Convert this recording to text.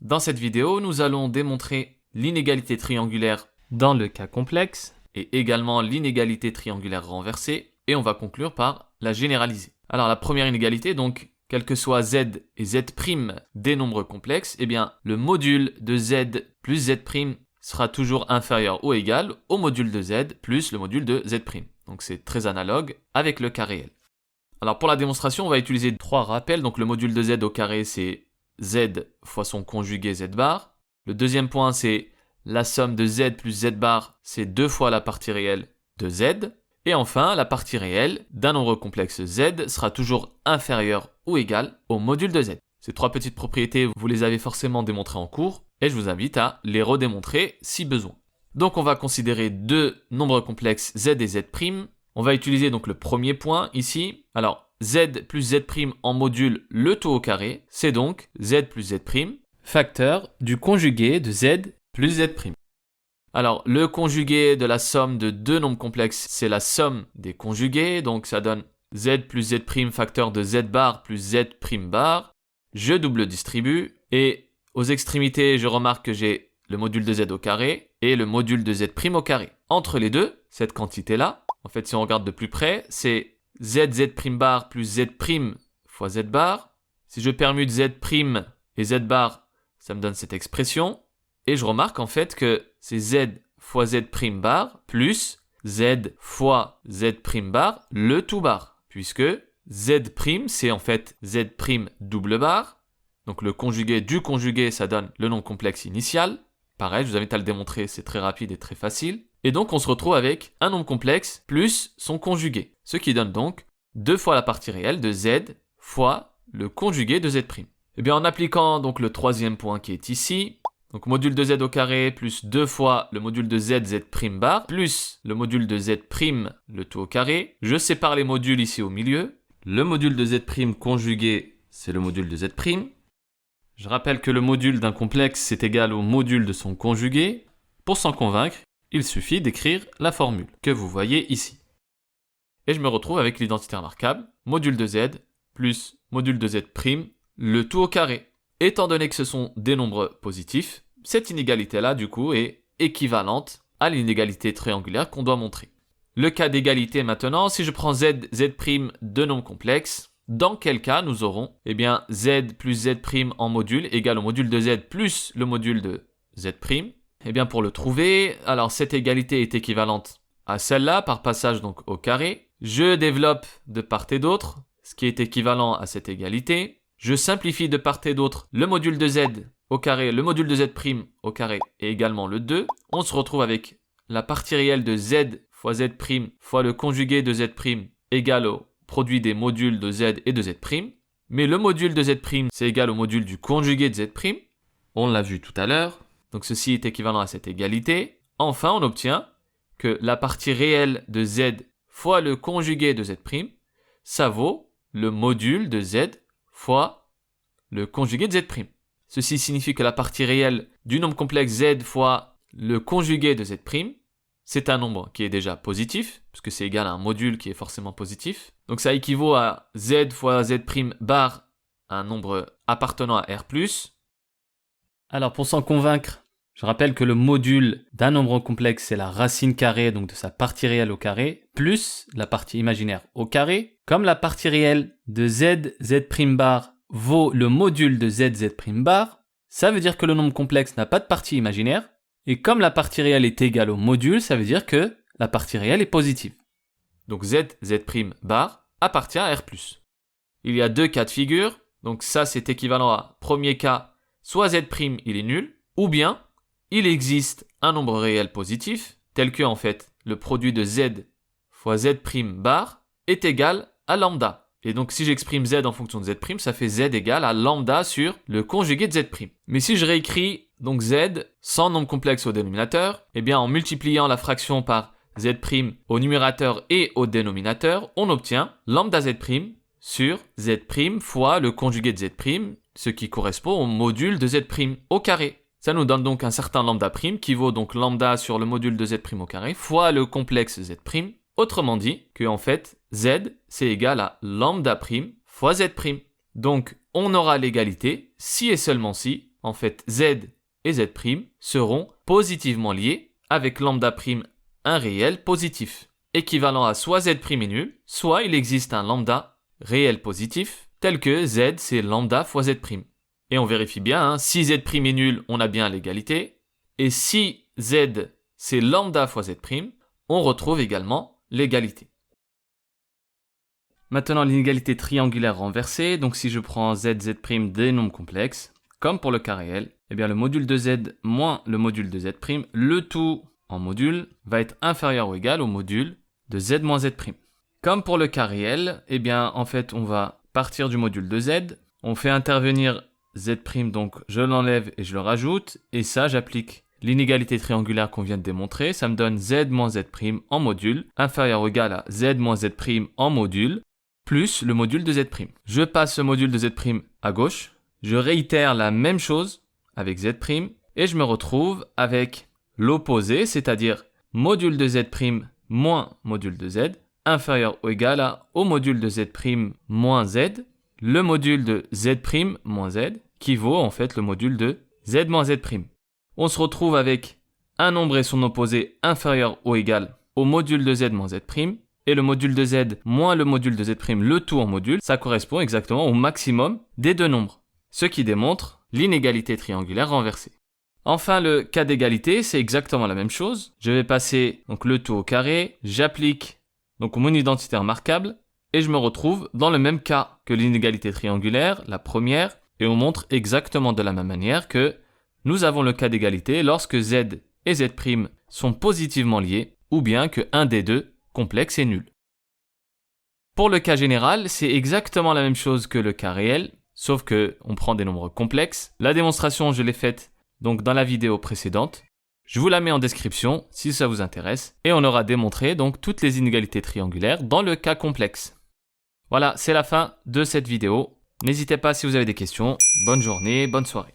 Dans cette vidéo, nous allons démontrer l'inégalité triangulaire dans le cas complexe et également l'inégalité triangulaire renversée et on va conclure par la généraliser. Alors la première inégalité, donc, quel que soit z et z' des nombres complexes, eh bien le module de z plus z' sera toujours inférieur ou égal au module de z plus le module de z'. Donc c'est très analogue avec le cas réel. Alors pour la démonstration, on va utiliser trois rappels. Donc le module de z au carré, c'est z fois son conjugué z bar. Le deuxième point, c'est la somme de z plus z bar, c'est 2 fois la partie réelle de z. Et enfin, la partie réelle d'un nombre complexe z sera toujours inférieure ou égale au module de z. Ces trois petites propriétés, vous les avez forcément démontrées en cours et je vous invite à les redémontrer si besoin. Donc on va considérer deux nombres complexes z et z'. On va utiliser donc le premier point ici. Alors z plus z' en module le tout au carré, c'est donc z plus z', facteur du conjugué de z plus z'. Alors le conjugué de la somme de deux nombres complexes, c'est la somme des conjugués, donc ça donne z plus z' facteur de z bar plus z' bar. Je double distribue et aux extrémités, je remarque que j'ai le module de z au carré et le module de z' au carré. Entre les deux, cette quantité-là, en fait, si on regarde de plus près, c'est z bar plus z' fois z bar. Si je permute z' et z bar, ça me donne cette expression. Et je remarque en fait que c'est z fois z' bar plus z fois z' bar le tout bar. Puisque z' c'est en fait z' double bar. Donc le conjugué du conjugué, ça donne le nombre complexe initial. Pareil, je vous invite à le démontrer, c'est très rapide et très facile. Et donc on se retrouve avec un nombre complexe plus son conjugué. Ce qui donne donc 2 fois la partie réelle de z fois le conjugué de z'. Et bien en appliquant donc le troisième point qui est ici, donc module de z au carré plus 2 fois le module de z bar plus le module de z' le tout au carré. Je sépare les modules ici au milieu. Le module de z' conjugué, c'est le module de z'. Je rappelle que le module d'un complexe, c'est égal au module de son conjugué. Pour s'en convaincre, il suffit d'écrire la formule que vous voyez ici. Et je me retrouve avec l'identité remarquable, module de z plus module de z', le tout au carré. Étant donné que ce sont des nombres positifs, cette inégalité-là, du coup, est équivalente à l'inégalité triangulaire qu'on doit montrer. Le cas d'égalité maintenant, si je prends z, z', deux nombres complexes, dans quel cas nous aurons z plus z' en module égale au module de z plus le module de z'. Pour le trouver, alors cette égalité est équivalente à celle-là par passage donc au carré. Je développe de part et d'autre ce qui est équivalent à cette égalité. Je simplifie de part et d'autre le module de z au carré, le module de z' au carré et également le 2. On se retrouve avec la partie réelle de z fois z' fois le conjugué de z' égale au produit des modules de z et de z'. Mais le module de z', c'est égal au module du conjugué de z'. On l'a vu tout à l'heure. Donc ceci est équivalent à cette égalité. Enfin, on obtient que la partie réelle de z fois le conjugué de z', ça vaut le module de z fois le conjugué de z'. Ceci signifie que la partie réelle du nombre complexe z fois le conjugué de z', c'est un nombre qui est déjà positif, puisque c'est égal à un module qui est forcément positif. Donc ça équivaut à z fois z' bar, un nombre appartenant à R+. Alors pour s'en convaincre, je rappelle que le module d'un nombre complexe, c'est la racine carrée, donc de sa partie réelle au carré, plus la partie imaginaire au carré. Comme la partie réelle de z, z' bar vaut le module de z, z' bar, ça veut dire que le nombre complexe n'a pas de partie imaginaire. Et comme la partie réelle est égale au module, ça veut dire que la partie réelle est positive. Donc z, z' bar appartient à R+. Il y a deux cas de figure. Donc ça, c'est équivalent à premier cas, soit z' il est nul, ou bien il existe un nombre réel positif, tel que en fait le produit de z fois z' bar est égal à lambda. Et donc si j'exprime z en fonction de z', ça fait z égale à lambda sur le conjugué de z'. Mais si je réécris donc z sans nombre complexe au dénominateur, en multipliant la fraction par z' au numérateur et au dénominateur, on obtient lambda z' sur z' fois le conjugué de z', ce qui correspond au module de z' au carré. Ça nous donne donc un certain lambda prime qui vaut donc lambda sur le module de z' au carré fois le complexe z'. Autrement dit que en fait z c'est égal à lambda prime fois z'. Donc on aura l'égalité si et seulement si en fait z et z' seront positivement liés avec lambda', un réel positif, équivalent à soit z' est nul, soit il existe un lambda réel positif, tel que z c'est lambda fois z'. Et on vérifie bien, si z' est nul, on a bien l'égalité, et si z c'est lambda fois z', on retrouve également l'égalité. Maintenant l'inégalité triangulaire renversée, donc si je prends z, z' des nombres complexes, comme pour le cas réel, eh bien le module de z moins le module de z', le tout en module va être inférieur ou égal au module de z moins z'. Comme pour le cas réel, eh bien en fait on va partir du module de z, on fait intervenir z', donc je l'enlève et je le rajoute, et ça j'applique l'inégalité triangulaire qu'on vient de démontrer, ça me donne z moins z' en module, inférieur ou égal à z moins z' en module, plus le module de z'. Je passe ce module de z' à gauche, je réitère la même chose avec z', et je me retrouve avec l'opposé, c'est-à-dire module de z' moins module de z, inférieur ou égal au module de z' moins z, le module de z' moins z, qui vaut en fait le module de z moins z'. On se retrouve avec un nombre et son opposé inférieur ou égal au module de z moins z', et le module de z moins le module de z', le tout en module, ça correspond exactement au maximum des deux nombres, ce qui démontre l'inégalité triangulaire renversée. Enfin, le cas d'égalité, c'est exactement la même chose. Je vais passer donc le tout au carré, j'applique donc mon identité remarquable, et je me retrouve dans le même cas que l'inégalité triangulaire, la première, et on montre exactement de la même manière que nous avons le cas d'égalité lorsque z et z' sont positivement liés, ou bien que un des deux, complexe, est nul. Pour le cas général, c'est exactement la même chose que le cas réel, sauf que on prend des nombres complexes. La démonstration, je l'ai faite donc dans la vidéo précédente. Je vous la mets en description si ça vous intéresse, et on aura démontré donc toutes les inégalités triangulaires dans le cas complexe. Voilà, c'est la fin de cette vidéo. N'hésitez pas si vous avez des questions. Bonne journée, bonne soirée.